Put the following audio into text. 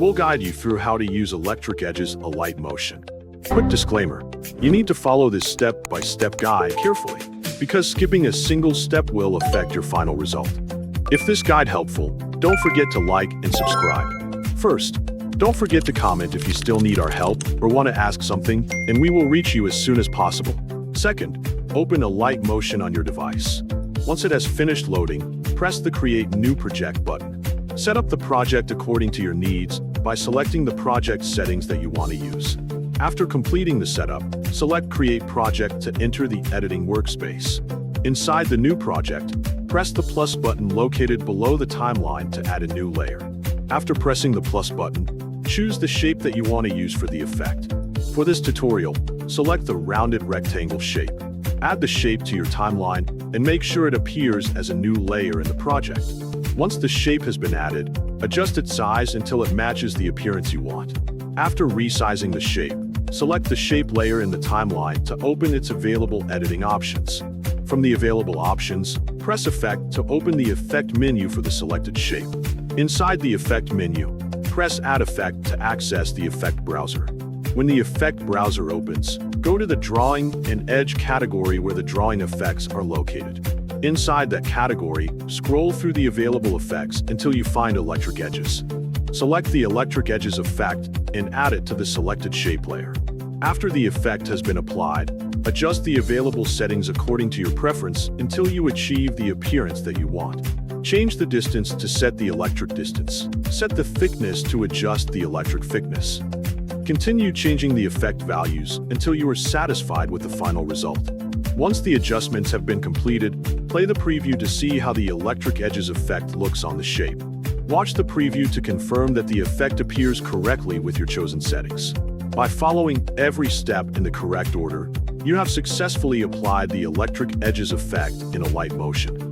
We'll guide you through how to use electric edges Alight motion. Quick disclaimer, you need to follow this step-by-step guide carefully, because skipping a single step will affect your final result. If this guide helpful, don't forget to like and subscribe. First, don't forget to comment if you still need our help or want to ask something, and we will reach you as soon as possible. Second, open Alight motion on your device. Once it has finished loading, press the Create New Project button. Set up the project according to your needs by selecting the project settings that you want to use. After completing the setup, select Create Project to enter the editing workspace. Inside the new project, press the plus button located below the timeline to add a new layer. After pressing the plus button, choose the shape that you want to use for the effect. For this tutorial, select the rounded rectangle shape. Add the shape to your timeline and make sure it appears as a new layer in the project. Once the shape has been added, adjust its size until it matches the appearance you want. After resizing the shape, select the shape layer in the timeline to open its available editing options. From the available options, press Effect to open the Effect menu for the selected shape. Inside the Effect menu, press Add Effect to access the Effect browser. When the Effect browser opens, go to the Drawing and Edge category where the drawing effects are located. Inside that category, scroll through the available effects until you find Electric Edges. Select the Electric Edges effect and add it to the selected shape layer. After the effect has been applied, adjust the available settings according to your preference until you achieve the appearance that you want. Change the distance to set the electric distance. Set the thickness to adjust the electric thickness. Continue changing the effect values until you are satisfied with the final result. Once the adjustments have been completed, play the preview to see how the Electric Edges effect looks on the shape. Watch the preview to confirm that the effect appears correctly with your chosen settings. By following every step in the correct order, you have successfully applied the Electric Edges effect in Alight motion.